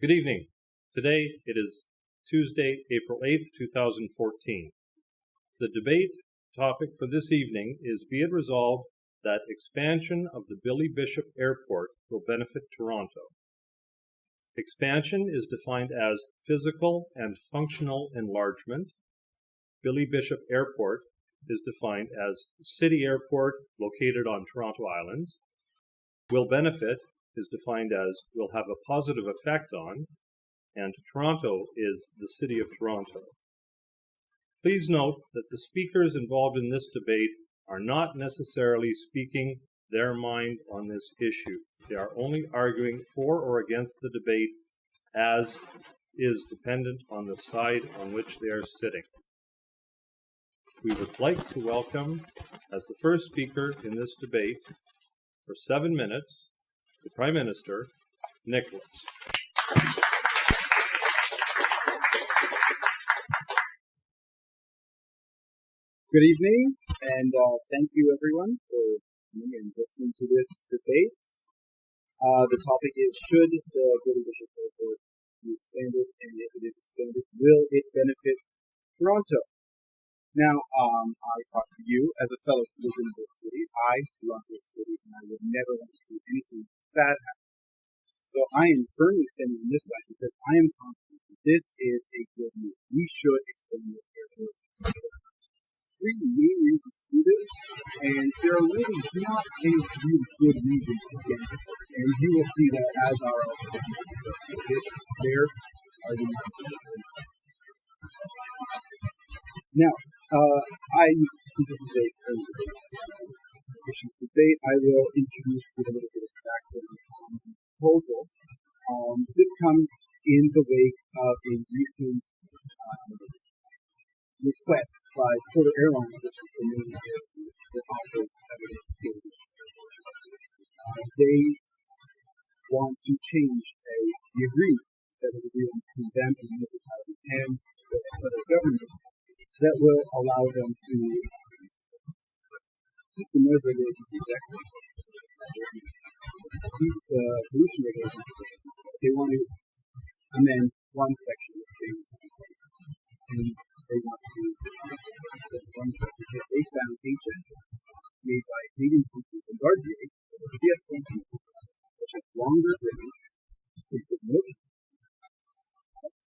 Good evening. Today it is Tuesday, April 8th, 2014. The debate topic for this evening is be it resolved that expansion of the Billy Bishop Airport will benefit Toronto. Expansion is defined as physical and functional enlargement. Billy Bishop Airport is defined as city airport located on Toronto Island. Will benefit is defined as will have a positive effect on, and Toronto is the city of Toronto. Please note that the speakers involved in this debate are not necessarily speaking their mind on this issue. They are only arguing for or against the debate as is dependent on the side on which they are sitting. We would like to welcome, as the first speaker in this debate, for 7 minutes, the Prime Minister, Nicholas. Good evening, and thank you everyone for coming and listening to this debate. The topic is, should the Billy Bishop Airport be expanded, and if it is expanded, will it benefit Toronto? Now, I talk to you as a fellow citizen of this city. I love this city, and I would never want to see anything bad happen. So I am firmly standing on this side because I am confident that this is a good move. We should expand this airport. Three main reasons to do this, and there are really not any really good reasons against it. And you will see that as our there are the now, since this is a issues debate, I will introduce with a little bit of background on the proposal. This comes in the wake of a recent request by Porter Airlines, which is the main airline that operates everything. They want to change the agreement that was agreed on between them and the municipality and the federal government that will allow them to keep the noise regulations exactly, keep the pollution regulations. They want to amend one section of things, and they want to one section because they found agents made by Canadian companies and Gurjot, the CS1 which has longer range, with no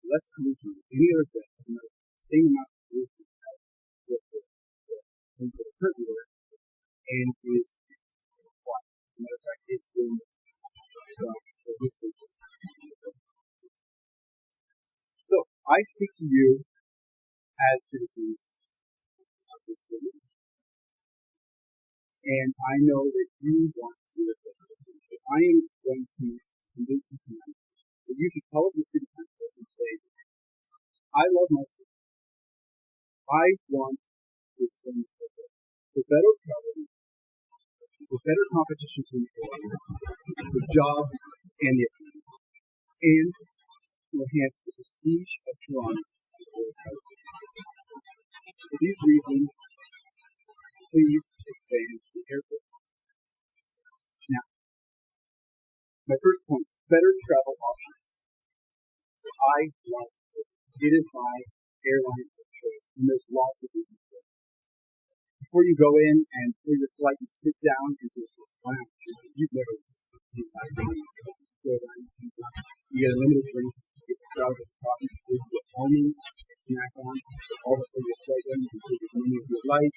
less pollution than any other jet, and the same amount of pollution as the current order, and is why. As a matter of fact, it's in the history. So I speak to you as citizens of this city, and I know that you want to do it for the city. So I am going to convince you tonight that you should call up your city council and say, I love my city. I want to extend this airport for better travel, for better competition to employees, for jobs and the economy, and to enhance the prestige of Toronto as well as our city. For these reasons, please expand the airport. Now, my first point, better travel options. I love it. It is my airline of choice, and there's lots of reasons for it. Before you go in and for your flight, you sit down and there's this lounge. You've never been back airlines. You get unlimited drinks, you get Starbucks coffee, you get almonds, snack on, all the things your flight in, you can take as many as you like.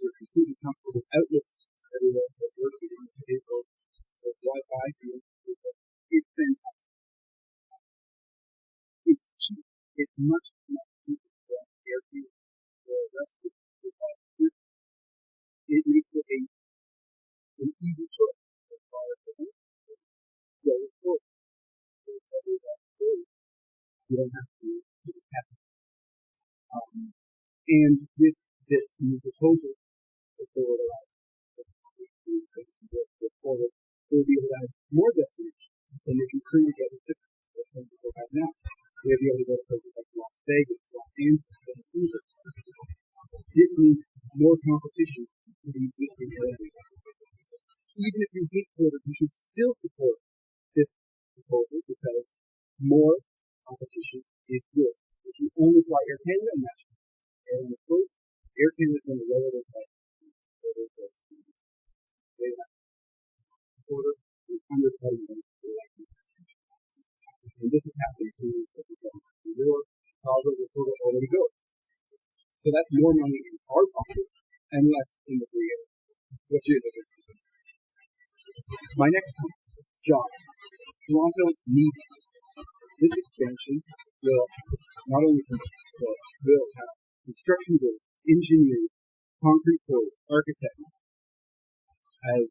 You're completely comfortable with outlets everywhere that work in the vehicle. There's Wi-Fi for you. It's fantastic. It's cheap. It's much cheaper than airfield or the rest of the body. It makes it an easy choice as far as the go forward. You don't have to do this happen. And with this new proposal, if they will allow to forward, they'll be able to add more destinations than they can currently get with the things that they have now. They'll be able to go to places like Las Vegas, Los Angeles, Vancouver. This means more competition for the existing airlines. Even if you hate Porter, you should still support this proposal because more competition is good. If you only fly Air Canada and National Airline of course, Air Canada is going to lower their price. They have order and undercutting them for like this. And this is happening to New York, Chicago, where Florida already goes. So that's more money in our pocket and less in the free area, which is a good thing. My next point, jobs. Toronto needs this expansion will not only will have construction workers, engineers, concrete pouring, architects as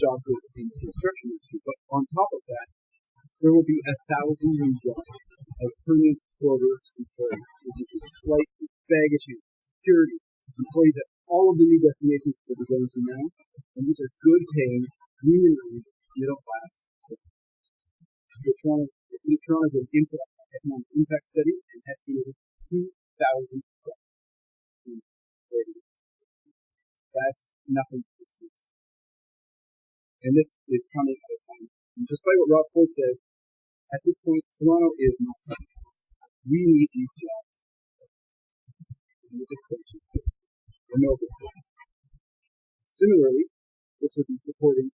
jobs in the construction industry, but on top of that, there will be 1,000 new jobs of permanent border employees. This is flight, baggage, security, employees at all of the new destinations that we're going to now, and these are good paying, unionized, middle class. The City of Toronto did an economic impact study and estimated 2,000 jobs. That's nothing to dismiss. And this is coming at a time. And despite what Rob Ford said, at this point, Toronto is not coming. We need these jobs. And this expansion for no good plan. Similarly, this would be supporting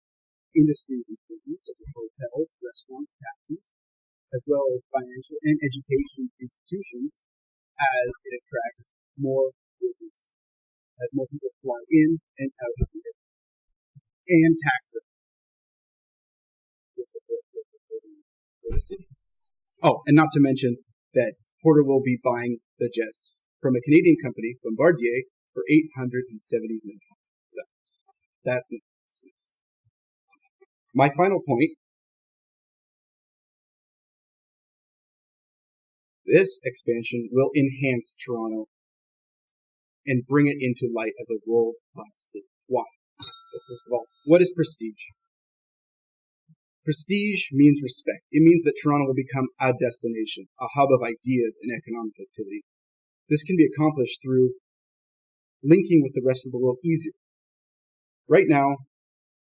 industries improvements such as hotels, restaurants, taxis, as well as financial and education institutions as it attracts more business, as more people fly in and out of the area. And tax support for the city. Oh, and not to mention that Porter will be buying the jets from a Canadian company, Bombardier, for $870 million. That's not business. My final point, this expansion will enhance Toronto and bring it into light as a world-class city. Why? Well, first of all, what is prestige? Prestige means respect. It means that Toronto will become a destination, a hub of ideas and economic activity. This can be accomplished through linking with the rest of the world easier. Right now,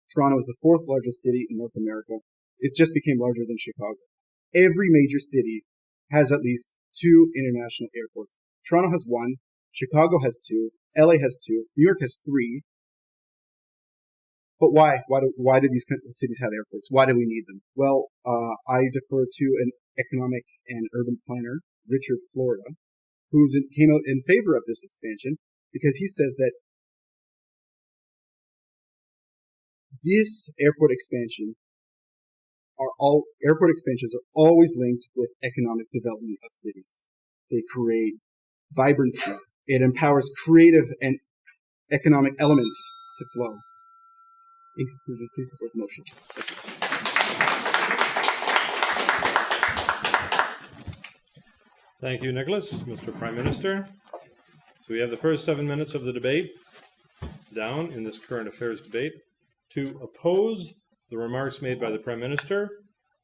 Toronto is the 4th largest city in North America. It just became larger than Chicago. Every major city has at least 2 international airports. Toronto has 1, Chicago has 2, LA has 2, New York has 3. But why? Why do these cities have airports? Why do we need them? Well, I defer to an economic and urban planner, Richard Florida, who came out in favor of this expansion because he says that this airport expansions are always linked with economic development of cities. They create vibrancy. It empowers creative and economic elements to flow. In conclusion, please support the motion. Thank you, Nicholas. Mr. Prime Minister. So we have the first 7 minutes of the debate down in this current affairs debate. To oppose the remarks made by the Prime Minister,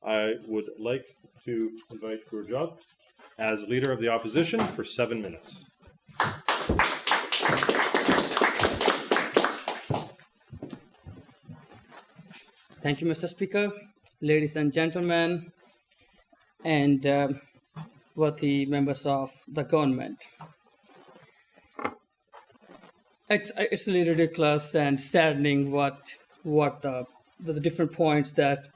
I would like to invite Gurjot as Leader of the Opposition for 7 minutes. Thank you, Mr. Speaker, ladies and gentlemen, and worthy members of the government. It's really ridiculous and saddening what the different points that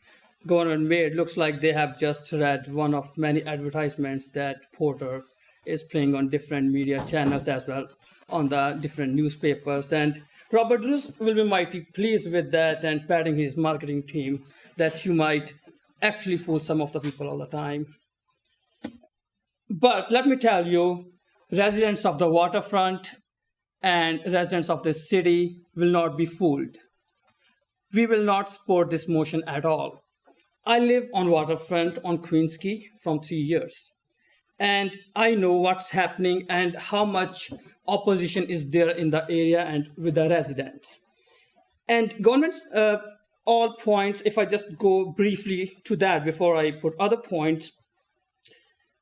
government made. Looks like they have just read one of many advertisements that Porter is playing on different media channels as well on the different newspapers. And Robert Bruce will be mighty pleased with that and patting his marketing team that you might actually fool some of the people all the time. But let me tell you, residents of the waterfront and residents of this city will not be fooled. We will not support this motion at all. I live on waterfront on Queensquay from 3 years. And I know what's happening and how much opposition is there in the area and with the residents. And government's all points, if I just go briefly to that before I put other points,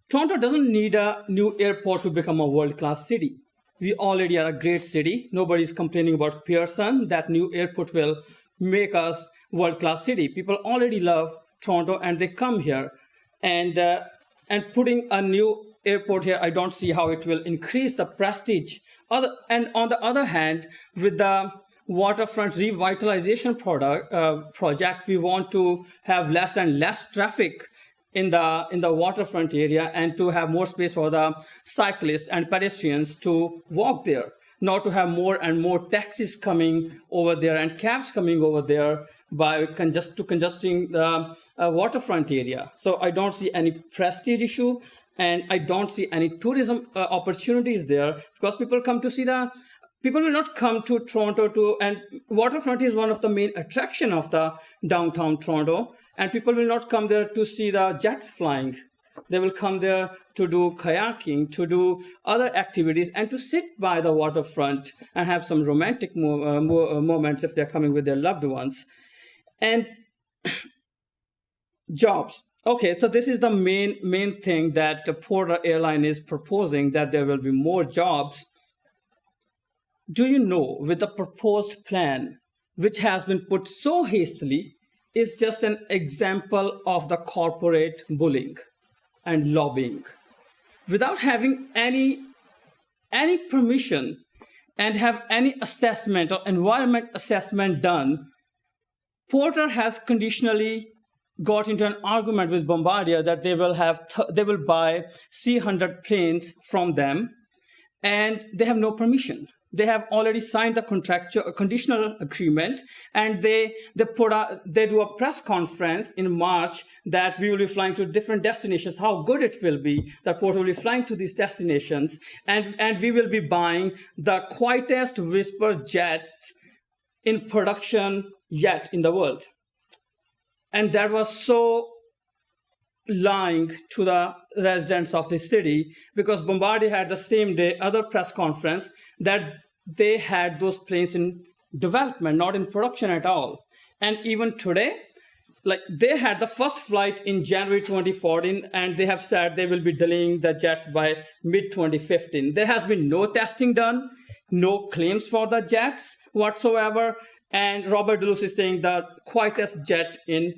Toronto doesn't need a new airport to become a world-class city. We already are a great city. Nobody's complaining about Pearson. That new airport will make us world-class city. People already love Toronto and they come here. and putting a new airport here, I don't see how it will increase the prestige. And on the other hand, with the waterfront revitalization project, we want to have less and less traffic in the waterfront area and to have more space for the cyclists and pedestrians to walk there, not to have more and more taxis coming over there and cabs coming over there by congesting the waterfront area. So I don't see any prestige issue, and I don't see any tourism opportunities there, because people will not come to Toronto and waterfront is one of the main attraction of the downtown Toronto, and people will not come there to see the jets flying. They will come there to do kayaking, to do other activities, and to sit by the waterfront and have some romantic moments if they're coming with their loved ones. And jobs. Okay, so this is the main thing that the Porter Airline is proposing, that there will be more jobs. Do you know, with the proposed plan, which has been put so hastily, is just an example of the corporate bullying and lobbying. Without having any permission and have any assessment or environment assessment done, Porter has conditionally got into an argument with Bombardier that they will buy C-100 planes from them, and they have no permission. They have already signed the conditional agreement, and they do a press conference in March that we will be flying to different destinations, how good it will be that Porter will be flying to these destinations, and we will be buying the quietest whisper jet in production yet in the world. And that was so lying to the residents of the city, because Bombardier had the same day other press conference that they had those planes in development, not in production at all. And even today, like, they had the first flight in January 2014, and they have said they will be delaying the jets by mid-2015. There has been no testing done, no claims for the jets whatsoever, and Robert Deluce is saying the quietest jet in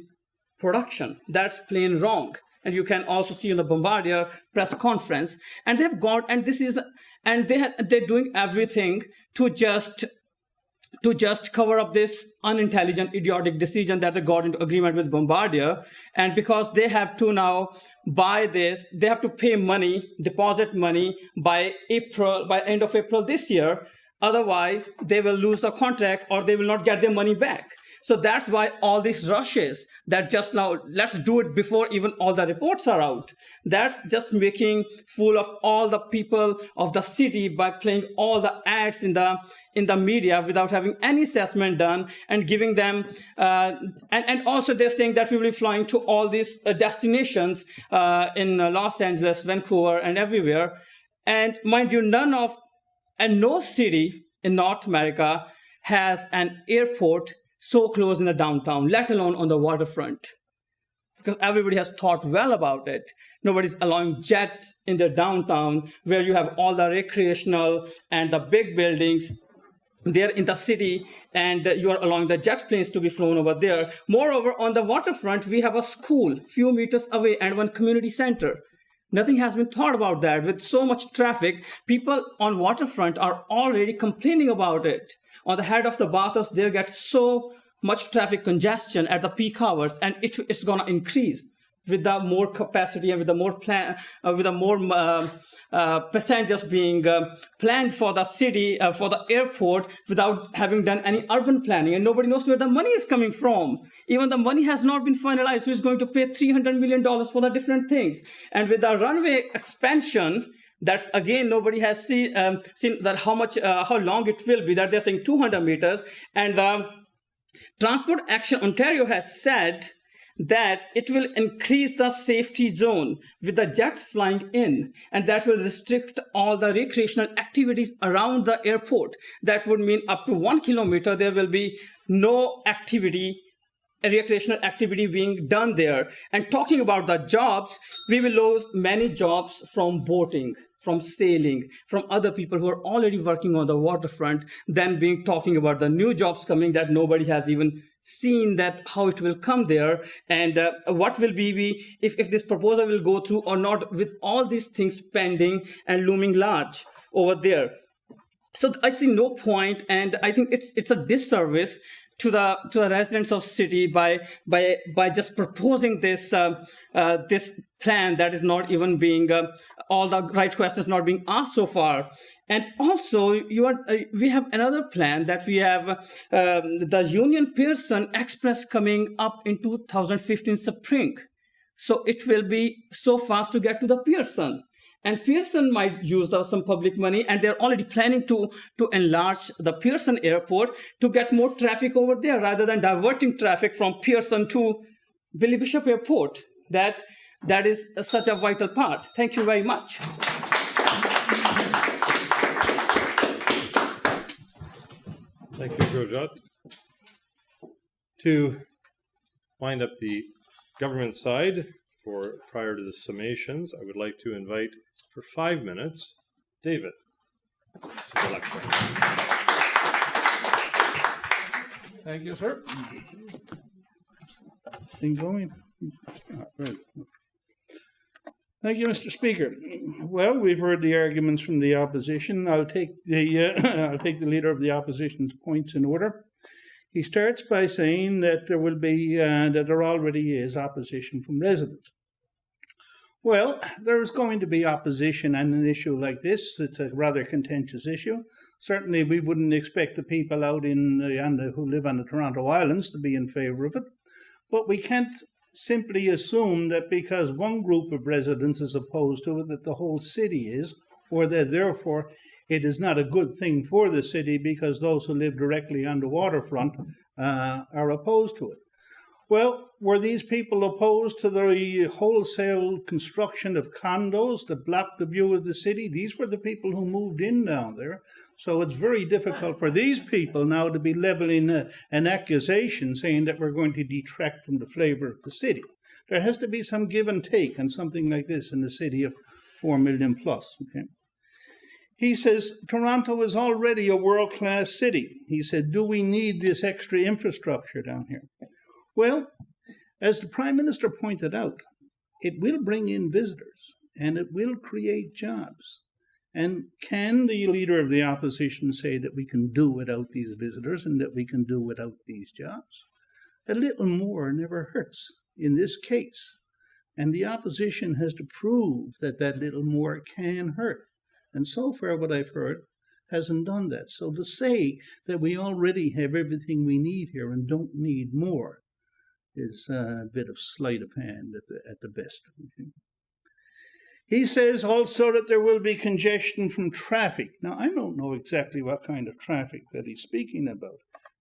production. That's plain wrong. And you can also see in the Bombardier press conference, and they've got, and they're doing everything to just cover up this unintelligent, idiotic decision that they got into agreement with Bombardier. And because they have to now buy this, they have to pay money, deposit money by end of April this year. Otherwise, they will lose the contract or they will not get their money back. So that's why all these rushes that just now, let's do it before even all the reports are out. That's just making fool of all the people of the city by playing all the ads in the media without having any assessment done and giving them, and also they're saying that we will be flying to all these destinations in Los Angeles, Vancouver, and everywhere. And mind you, no city in North America has an airport so close in the downtown, let alone on the waterfront, because everybody has thought well about it. Nobody's allowing jets in their downtown, where you have all the recreational and the big buildings there in the city, and you are allowing the jet planes to be flown over there. Moreover, on the waterfront, we have a school few meters away and one community center. Nothing has been thought about that. With so much traffic, people on waterfront are already complaining about it. On the head of the Bathurst, there gets so much traffic congestion at the peak hours, and it's going to increase with the more capacity and with the more passengers being planned for the city, for the airport, without having done any urban planning, and nobody knows where the money is coming from. Even the money has not been finalized. Who is going to pay $300 million for the different things? And with the runway expansion, that's again, nobody has seen that how long it will be, that they're saying 200 meters. And the Transport Action Ontario has said that it will increase the safety zone with the jets flying in, and that will restrict all the recreational activities around the airport. That would mean up to 1 kilometer, there will be no recreational activity being done there. And talking about the jobs, we will lose many jobs from boating, from sailing, from other people who are already working on the waterfront, then talking about the new jobs coming that nobody has even seen that how it will come there, and what will be if this proposal will go through or not, with all these things pending and looming large over there. So I see no point, and I think it's a disservice to the residents of city by just proposing this this plan that is not even being all the right questions not being asked so far. And also we have another plan that we have the Union Pearson Express coming up in 2015 spring. So it will be so fast to get to the Pearson. And Pearson might use some public money, and they're already planning to enlarge the Pearson airport to get more traffic over there rather than diverting traffic from Pearson to Billy Bishop Airport. That is such a vital part. Thank you very much. Thank you, Gurjot. To wind up the government side, prior to the summations, I would like to invite for 5 minutes David to the lecture. Thank you, sir. This thing going? Right. Thank you, Mr. Speaker. Well, we've heard the arguments from the opposition. I'll take the leader of the opposition's points in order. He starts by saying that there already is opposition from residents. Well, there's going to be opposition on an issue like this. It's a rather contentious issue. Certainly, we wouldn't expect the people out who live on the Toronto Islands to be in favour of it. But we can't simply assume that because one group of residents is opposed to it, that the whole city is, or that therefore it is not a good thing for the city because those who live directly on the waterfront are opposed to it. Well, were these people opposed to the wholesale construction of condos that blocked the view of the city? These were the people who moved in down there. So it's very difficult for these people now to be leveling an accusation saying that we're going to detract from the flavor of the city. There has to be some give and take on something like this in a city of 4 million plus. Okay. He says, Toronto is already a world-class city. He said, do we need this extra infrastructure down here? Well, as the Prime Minister pointed out, it will bring in visitors and it will create jobs. And can the leader of the opposition say that we can do without these visitors and that we can do without these jobs? A little more never hurts in this case. And the opposition has to prove that that little more can hurt. And so far what I've heard hasn't done that. So to say that we already have everything we need here and don't need more is a bit of sleight of hand at the best. Okay. He says also that there will be congestion from traffic. Now, I don't know exactly what kind of traffic that he's speaking about.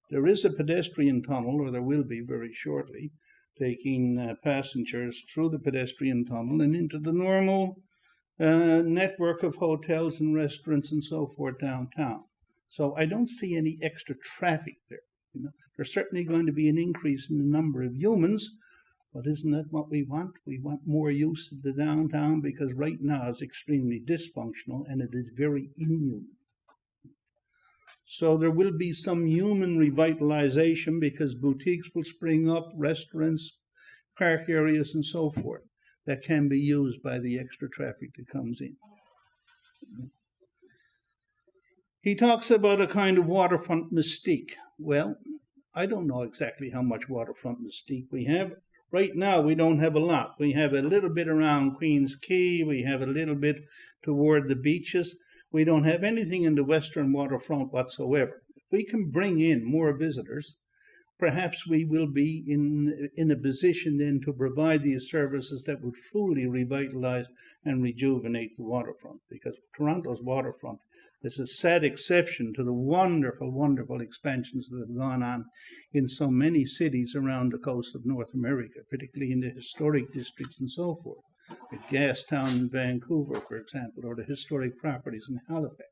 There is a pedestrian tunnel, or there will be very shortly, taking passengers through the pedestrian tunnel and into the normal network of hotels and restaurants and so forth downtown. So I don't see any extra traffic there. You know, there's certainly going to be an increase in the number of humans, but isn't that what we want? We want more use of the downtown because right now it's extremely dysfunctional and it is very inhuman. So there will be some human revitalization because boutiques will spring up, restaurants, park areas, and so forth that can be used by the extra traffic that comes in. He talks about a kind of waterfront mystique. Well, I don't know exactly how much waterfront mystique we have. Right now, we don't have a lot. We have a little bit around Queen's Quay. We have a little bit toward the beaches. We don't have anything in the western waterfront whatsoever. If we can bring in more visitors, perhaps we will be in a position then to provide these services that will truly revitalize and rejuvenate the waterfront, because Toronto's waterfront is a sad exception to the wonderful, wonderful expansions that have gone on in so many cities around the coast of North America, particularly in the historic districts and so forth, with Gastown in Vancouver, for example, or the historic properties in Halifax,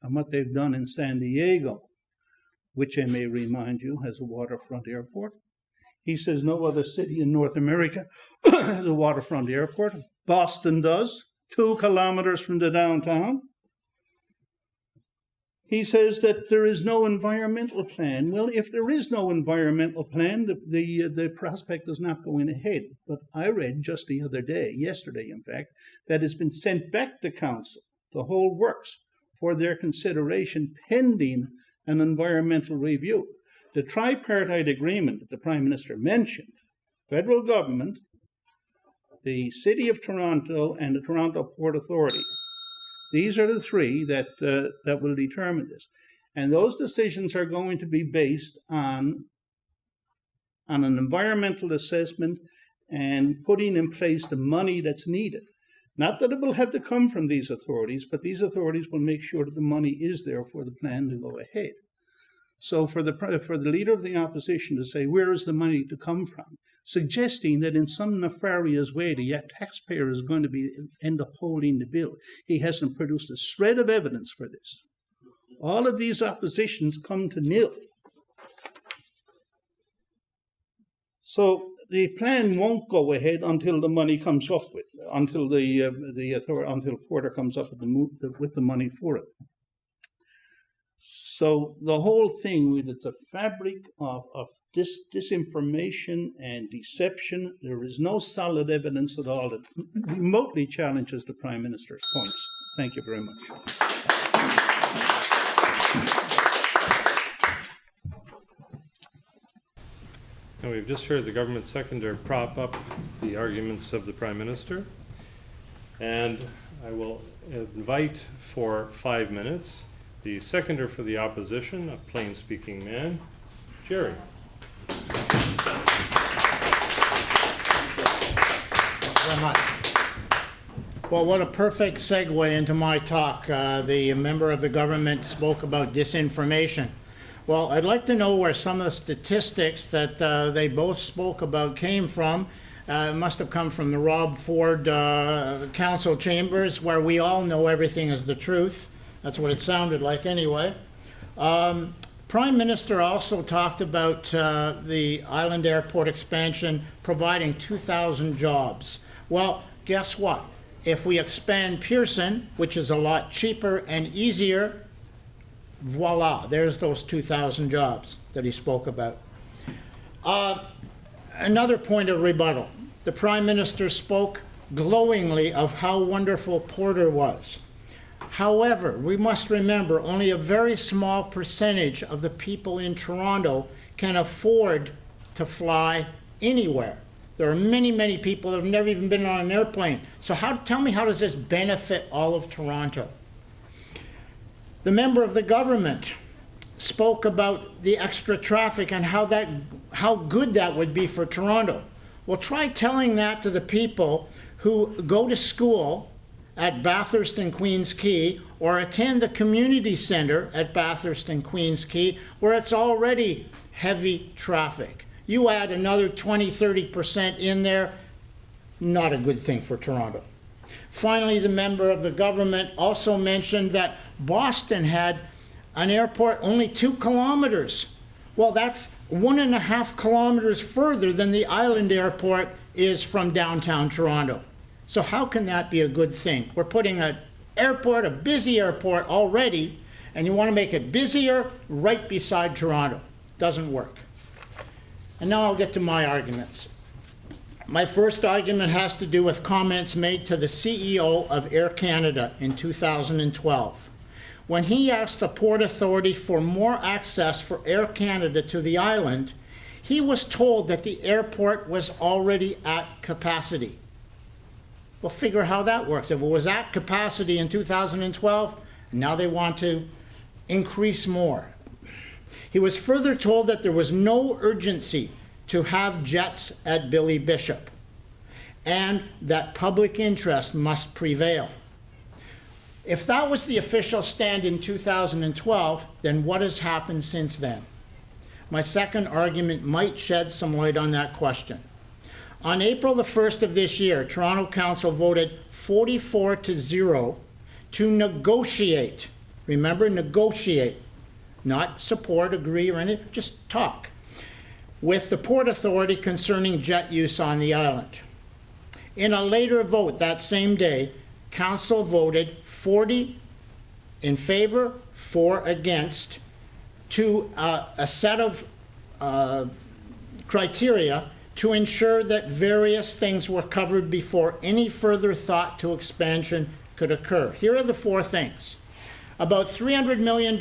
and what they've done in San Diego, which I may remind you has a waterfront airport. He says no other city in North America has a waterfront airport. Boston does, 2 kilometers from the downtown. He says that there is no environmental plan. Well, if there is no environmental plan, the prospect is not going ahead. But I read just the other day, yesterday in fact, that has been sent back to council, the whole works, for their consideration pending an environmental review. The tripartite agreement that the Prime Minister mentioned, federal government, the City of Toronto, and the Toronto Port Authority. These are the three that will determine this. And those decisions are going to be based on an environmental assessment and putting in place the money that's needed. Not that it will have to come from these authorities, but these authorities will make sure that the money is there for the plan to go ahead. So for the leader of the opposition to say, where is the money to come from, suggesting that in some nefarious way the taxpayer is going to end up holding the bill, he hasn't produced a shred of evidence for this. All of these oppositions come to nil. So the plan won't go ahead until the money comes up with, until until Porter comes up with the money for it. So the whole thing, it's a fabric of disinformation and deception. There is no solid evidence at all that remotely challenges the Prime Minister's points. Thank you very much. Now, we've just heard the government seconder prop up the arguments of the Prime Minister, and I will invite for 5 minutes the seconder for the opposition, a plain-speaking man, Gerry. Very much. Well, what a perfect segue into my talk. The member of the government spoke about disinformation. Well, I'd like to know where some of the statistics that they both spoke about came from. It must have come from the Rob Ford council chambers, where we all know everything is the truth. That's what it sounded like anyway. Prime Minister also talked about the Island Airport expansion providing 2,000 jobs. Well, guess what? If we expand Pearson, which is a lot cheaper and easier, voila, there's those 2,000 jobs that he spoke about. Another point of rebuttal. The Prime Minister spoke glowingly of how wonderful Porter was. However, we must remember only a very small percentage of the people in Toronto can afford to fly anywhere. There are many, many people that have never even been on an airplane. So tell me, how does this benefit all of Toronto? The member of the government spoke about the extra traffic and how good that would be for Toronto. Well, try telling that to the people who go to school at Bathurst and Queens Quay, or attend the community center at Bathurst and Queens Quay, where it's already heavy traffic. You add another 20-30% in there, not a good thing for Toronto. Finally, the member of the government also mentioned that Boston had an airport only 2 kilometers. Well, that's 1.5 kilometers further than the Island Airport is from downtown Toronto. So how can that be a good thing? We're putting an airport, a busy airport already, and you want to make it busier right beside Toronto. Doesn't work. And now I'll get to my arguments. My first argument has to do with comments made to the CEO of Air Canada in 2012. When he asked the Port Authority for more access for Air Canada to the island, he was told that the airport was already at capacity. Well, figure how that works. If it was at capacity in 2012, now they want to increase more. He was further told that there was no urgency to have jets at Billy Bishop, and that public interest must prevail. If that was the official stand in 2012, then what has happened since then? My second argument might shed some light on that question. On April the 1st of this year, Toronto Council voted 44-0 to negotiate. Remember, negotiate, not support, agree, or anything, just talk, with the Port Authority concerning jet use on the island. In a later vote that same day, Council voted 40 in favor, 4 against, to a set of criteria to ensure that various things were covered before any further thought to expansion could occur. Here are the 4 things. About $300 million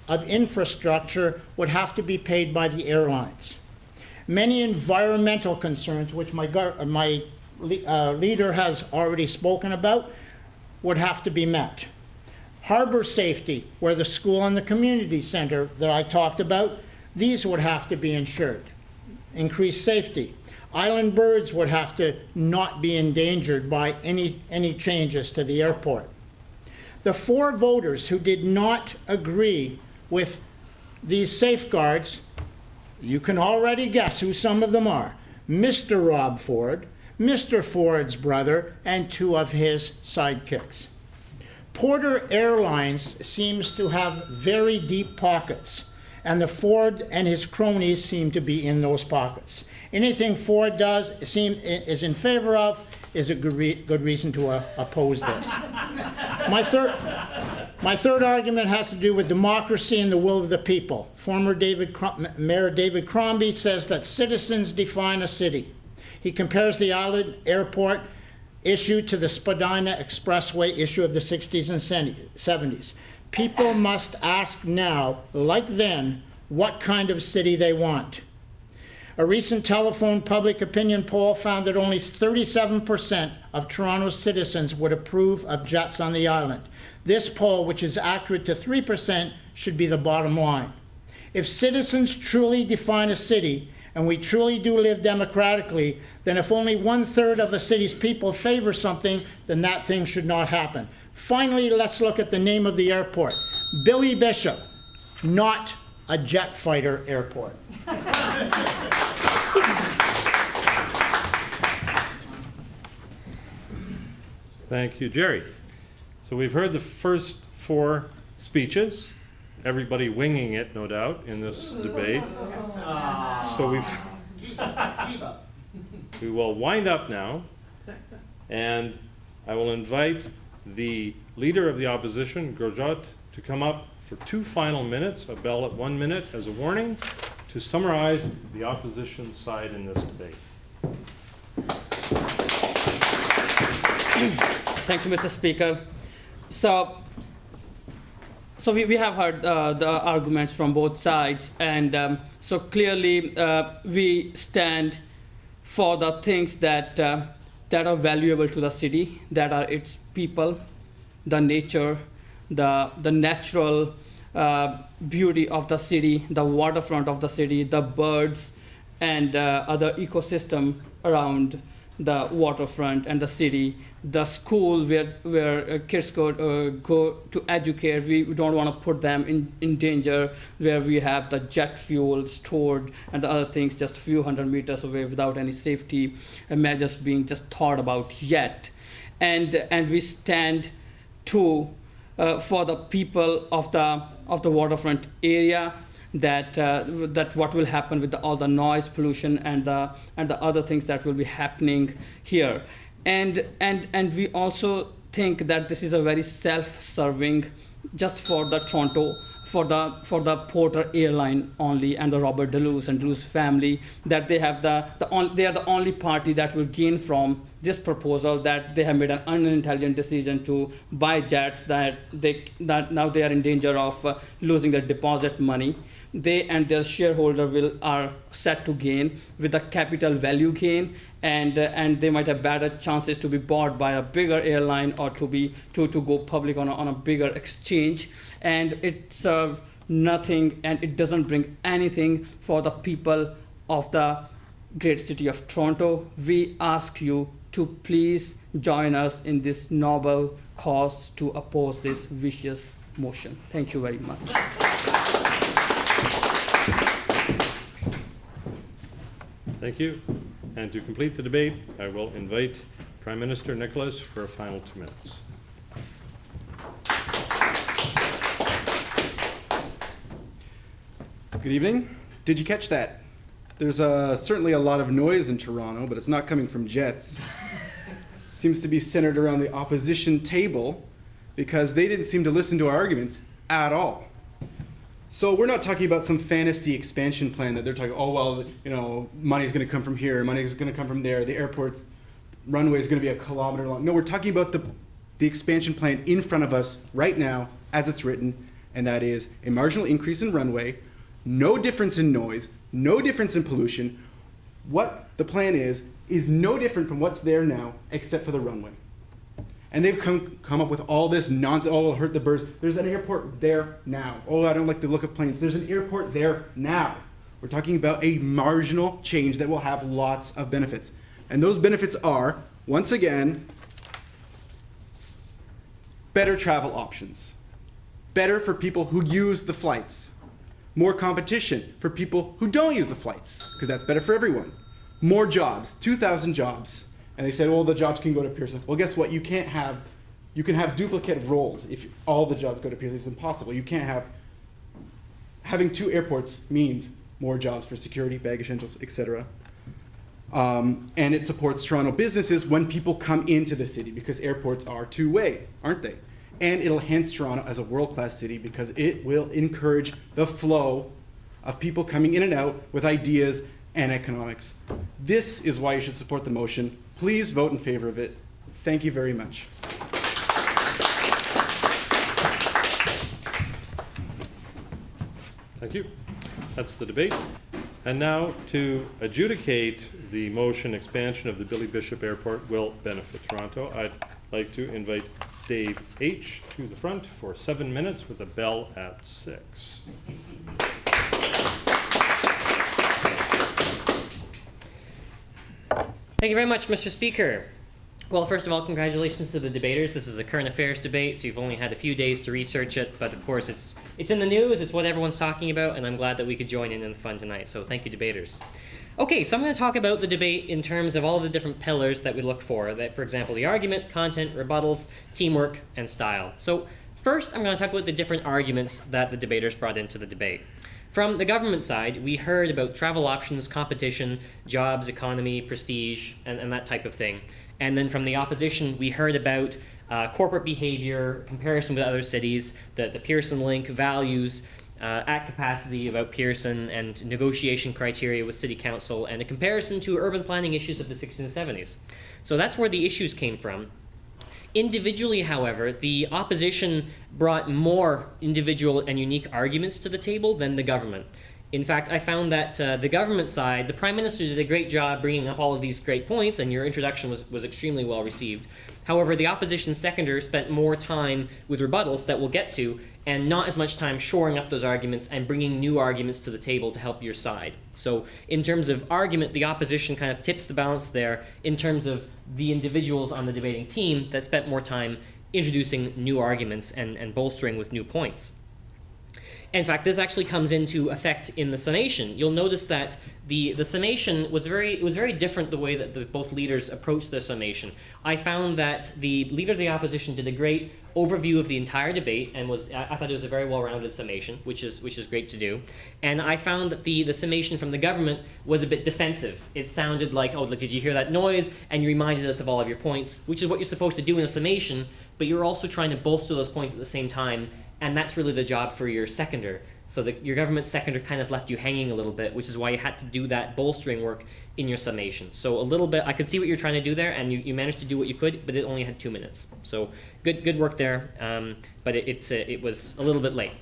of infrastructure would have to be paid by the airlines. Many environmental concerns, which my leader has already spoken about, would have to be met. Harbor safety, where the school and the community center that I talked about, these would have to be ensured. Increased safety. Island birds would have to not be endangered by any changes to the airport. The 4 voters who did not agree with these safeguards, you can already guess who some of them are. Mr. Rob Ford, Mr. Ford's brother, and 2 of his sidekicks. Porter Airlines seems to have very deep pockets, and the Ford and his cronies seem to be in those pockets. Anything Ford is in favor of is a good reason to oppose this. My third argument has to do with democracy and the will of the people. Former Mayor David Crombie says that citizens define a city. He compares the island airport issue to the Spadina Expressway issue of the 60s and 70s. People must ask now, like then, what kind of city they want. A recent telephone public opinion poll found that only 37% of Toronto's citizens would approve of jets on the island. This poll, which is accurate to 3%, should be the bottom line. If citizens truly define a city, and we truly do live democratically, then if only 1/3 of a city's people favor something, then that thing should not happen. Finally, let's look at the name of the airport. Billy Bishop, not a jet fighter airport. Thank you, Gerry. So we've heard the first 4 speeches, everybody winging it, no doubt, in this debate. So we will wind up now, and I will invite the Leader of the Opposition, Gurjot, to come up for 2 final minutes, a bell at 1 minute as a warning, to summarize the opposition side in this debate. Thank you, Mr. Speaker. So we have heard the arguments from both sides, and so clearly we stand for the things that are valuable to the city, that are its people, the nature, the natural beauty of the city, the waterfront of the city, the birds, and other ecosystem around the waterfront and the city, the school where kids go to educate. We don't want to put them in danger, where we have the jet fuel stored and the other things just a few hundred meters away without any safety measures being just thought about yet. And we stand too for the people of the waterfront area, that what will happen with all the noise pollution and the other things that will be happening here, and we also think that this is a very self-serving, just for the Toronto, for the Porter airline only, and the Robert Deluce and Deluce family, that they have they are the only party that will gain from this proposal, that they have made an unintelligent decision to buy jets, that now they are in danger of losing their deposit money. They and their shareholder are set to gain with a capital value gain, and they might have better chances to be bought by a bigger airline, or to go public on a bigger exchange. And it serves nothing, and it doesn't bring anything for the people of the great city of Toronto. We ask you to please join us in this noble cause to oppose this vicious motion. Thank you very much. Thank you. And to complete the debate, I will invite Prime Minister Nicholas for a final 2 minutes. Good evening. Did you catch that? There's certainly a lot of noise in Toronto, but it's not coming from jets. It seems to be centered around the opposition table, because they didn't seem to listen to our arguments at all. So we're not talking about some fantasy expansion plan that they're talking, oh, well, you know, money's going to come from here, money's going to come from there, the airport's runway is going to be a kilometer long. No, we're talking about the expansion plan in front of us right now as it's written, and that is a marginal increase in runway, no difference in noise, no difference in pollution. What the plan is no different from what's there now except for the runway. And they've come up with all this nonsense. Oh, it'll hurt the birds. There's an airport there now. Oh, I don't like the look of planes. There's an airport there now. We're talking about a marginal change that will have lots of benefits. And those benefits are, once again, better travel options. Better for people who use the flights. More competition for people who don't use the flights, because that's better for everyone. More jobs, 2,000 jobs. And they said, well, the jobs can go to Pearson. Well, guess what? You can have duplicate roles if all the jobs go to Pearson. It's impossible. You can't have, having 2 airports means more jobs for security, baggage handlers, etc. And it supports Toronto businesses when people come into the city, because airports are two-way, aren't they? And it'll enhance Toronto as a world-class city because it will encourage the flow of people coming in and out with ideas and economics. This is why you should support the motion. Please vote in favor of it. Thank you very much. Thank you. That's the debate. And now to adjudicate the motion expansion of the Billy Bishop Airport will benefit Toronto, I'd like to invite Dave H. to the front for 7 minutes with a bell at 6. Thank you very much, Mr. Speaker. Well, first of all, congratulations to the debaters. This is a current affairs debate, so you've only had a few days to research it, but of course it's in the news, it's what everyone's talking about, and I'm glad that we could join in the fun tonight, so thank you, debaters. Okay, so I'm going to talk about the debate in terms of all of the different pillars that we look for, that, for example, the argument, content, rebuttals, teamwork, and style. So first, I'm going to talk about the different arguments that the debaters brought into the debate. From the government side, we heard about travel options, competition, jobs, economy, prestige, and that type of thing. And then from the opposition, we heard about corporate behavior, comparison with other cities, the Pearson link, values, at capacity about Pearson, and negotiation criteria with City Council, and a comparison to urban planning issues of the 60s and 70s. So that's where the issues came from. Individually, however, the opposition brought more individual and unique arguments to the table than the government. In fact, I found that the government side, the Prime Minister did a great job bringing up all of these great points, and your introduction was extremely well received. However, the opposition seconder spent more time with rebuttals that we'll get to, and not as much time shoring up those arguments and bringing new arguments to the table to help your side. So in terms of argument, the opposition kind of tips the balance there in terms of the individuals on the debating team that spent more time introducing new arguments and bolstering with new points. In fact, this actually comes into effect in the summation. You'll notice that the summation was very different the way that both leaders approached the summation. I found that the leader of the opposition did a great overview of the entire debate, and I thought it was a very well-rounded summation, which is great to do. And I found that the summation from the government was a bit defensive. It sounded like, oh, did you hear that noise? And you reminded us of all of your points, which is what you're supposed to do in a summation, but you're also trying to bolster those points at the same time. And that's really the job for your seconder. So your government seconder kind of left you hanging a little bit, which is why you had to do that bolstering work in your summation. So a little bit, I could see what you're trying to do there, and you managed to do what you could, but it only had 2 minutes. So good work there, but it was a little bit late.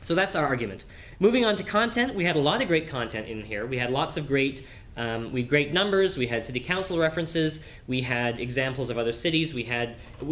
So that's our argument. Moving on to content, we had a lot of great content in here. We had lots of great numbers, we had city council references, we had examples of other cities, we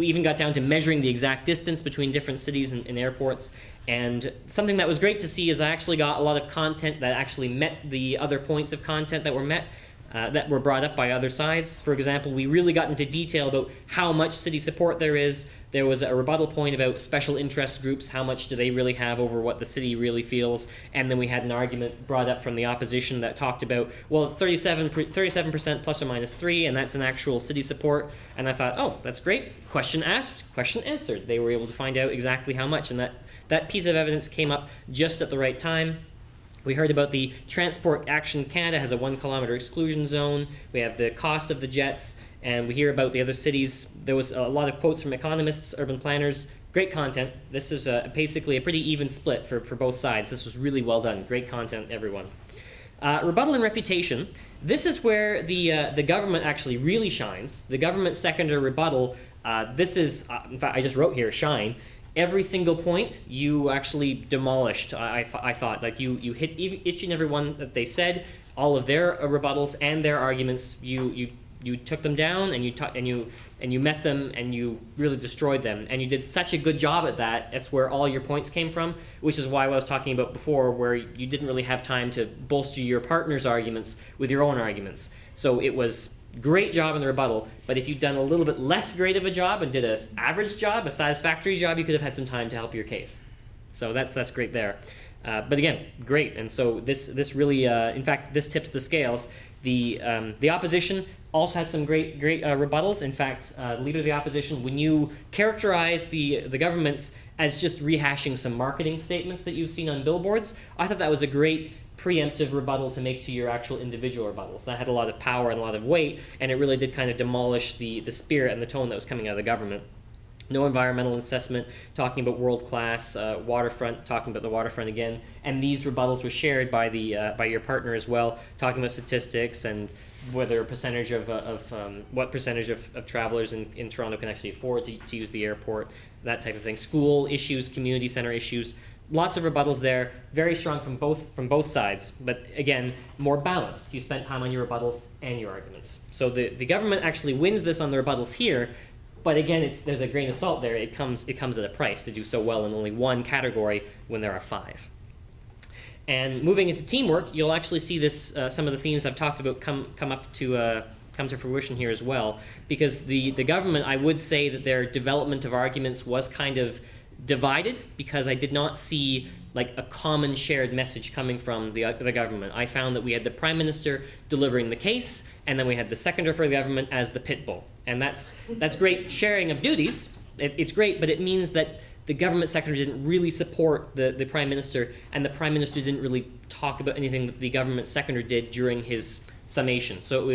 even got down to measuring the exact distance between different cities and airports. And something that was great to see is I actually got a lot of content that actually met the other points of content that were brought up by other sides. For example, we really got into detail about how much city support there is. There was a rebuttal point about special interest groups, how much do they really have over what the city really feels, and then we had an argument brought up from the opposition that talked about, well, it's 37% plus or minus 3, and that's an actual city support, and I thought, oh, that's great, question asked, question answered. They were able to find out exactly how much, and that piece of evidence came up just at the right time. We heard about the Transport Action Canada has a 1 kilometer exclusion zone. We have the cost of the jets, and we hear about the other cities. There was a lot of quotes from economists, urban planners. Great content. This is basically a pretty even split for both sides. This was really well done. Great content, everyone. Rebuttal and refutation. This is where the government actually really shines. The government seconder rebuttal. This is, in fact, I just wrote here, shine. Every single point you actually demolished. I thought, like you hit each and every one that they said, all of their rebuttals and their arguments. You took them down and you met them and you really destroyed them, and you did such a good job at that. That's where all your points came from, which is why I was talking about before, where you didn't really have time to bolster your partner's arguments with your own arguments. So it was great job in the rebuttal, but if you'd done a little bit less great of a job and did an average job, a satisfactory job, you could have had some time to help your case. So that's great there. But again, great. And so this really, in fact, this tips the scales. The opposition also has some great rebuttals. In fact, leader of the opposition, when you characterize the governments as just rehashing some marketing statements that you've seen on billboards, I thought that was a great preemptive rebuttal to make to your actual individual rebuttals. That had a lot of power and a lot of weight, and it really did kind of demolish the spirit and the tone that was coming out of the government. No environmental assessment, talking about world-class waterfront, talking about the waterfront again, and these rebuttals were shared by by your partner as well, talking about statistics and whether a percentage what percentage of travelers in Toronto can actually afford to use the airport, that type of thing. School issues, community center issues. Lots of rebuttals there, very strong from both sides, but again, more balanced. You spent time on your rebuttals and your arguments. So the government actually wins this on the rebuttals here, but again, there's a grain of salt there. It comes at a price to do so well in only one category when there are 5. And moving into teamwork, you'll actually see this. Some of the themes I've talked about come to fruition here as well, because the government, I would say that their development of arguments was kind of divided, because I did not see like a common shared message coming from the government. I found that we had the Prime Minister delivering the case, and then we had the seconder for the government as the pit bull. And that's great sharing of duties. It's great, but it means that the government seconder didn't really support the Prime Minister, and the Prime Minister didn't really talk about anything that the government seconder did during his summation. So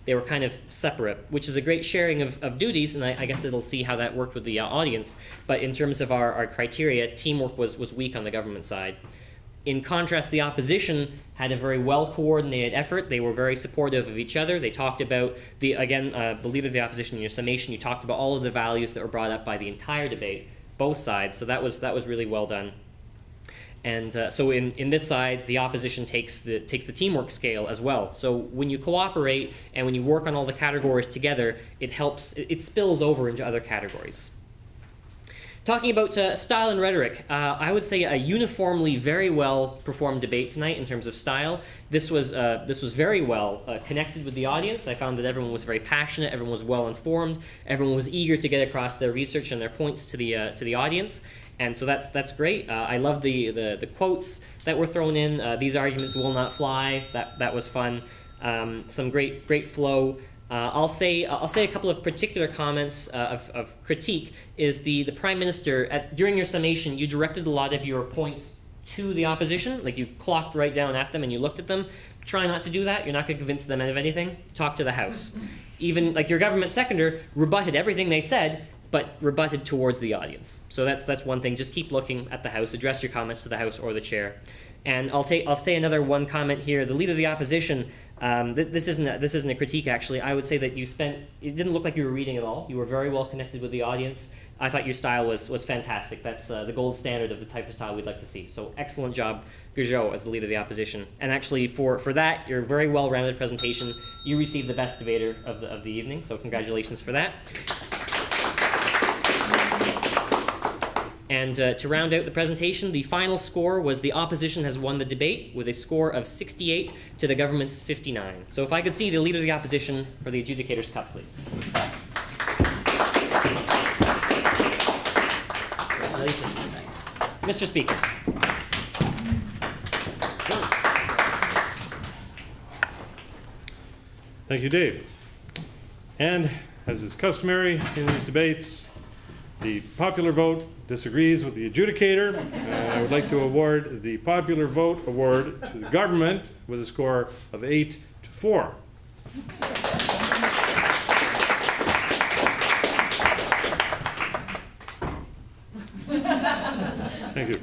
they were kind of separate, which is a great sharing of duties, and I guess it'll see how that worked with the audience. But in terms of our criteria, teamwork was weak on the government side. In contrast, the opposition had a very well-coordinated effort. They were very supportive of each other. They talked about, the leader of the opposition in your summation, you talked about all of the values that were brought up by the entire debate, both sides, so that was really well done. And so in this side, the opposition takes the teamwork scale as well. So when you cooperate and when you work on all the categories together, it spills over into other categories. Talking about style and rhetoric, I would say a uniformly very well performed debate tonight in terms of style. This was very well connected with the audience. I found that everyone was very passionate, everyone was well informed, everyone was eager to get across their research and their points to the audience. And so that's great. I love the quotes that were thrown in. These arguments will not fly. That was fun. Some great flow. I'll say a couple of particular comments of critique. Is the Prime Minister during your summation, you directed a lot of your points to the opposition, like you clocked right down at them and you looked at them. Try not to do that. You're not going to convince them of anything. Talk to the House. Even like your government seconder rebutted everything they said, but rebutted towards the audience. So that's one thing. Just keep looking at the House. Address your comments to the House or the chair. And I'll say another one comment here. The leader of the opposition. This isn't a critique actually. I would say that it didn't look like you were reading at all. You were very well connected with the audience. I thought your style was fantastic. That's the gold standard of the type of style we'd like to see. So excellent job, Gurjot, as the leader of the opposition. And actually for that, your very well-rounded presentation, you received the best debater of the evening. So congratulations for that. And to round out the presentation, the final score was the opposition has won the debate with a score of 68 to the government's 59. So if I could see the leader of the opposition for the Adjudicator's Cup, please. Congratulations. Mr. Speaker. Thank you, Dave. And as is customary in these debates, the popular vote disagrees with the adjudicator. I would like to award the popular vote award to the government with a score of 8-4. Thank you.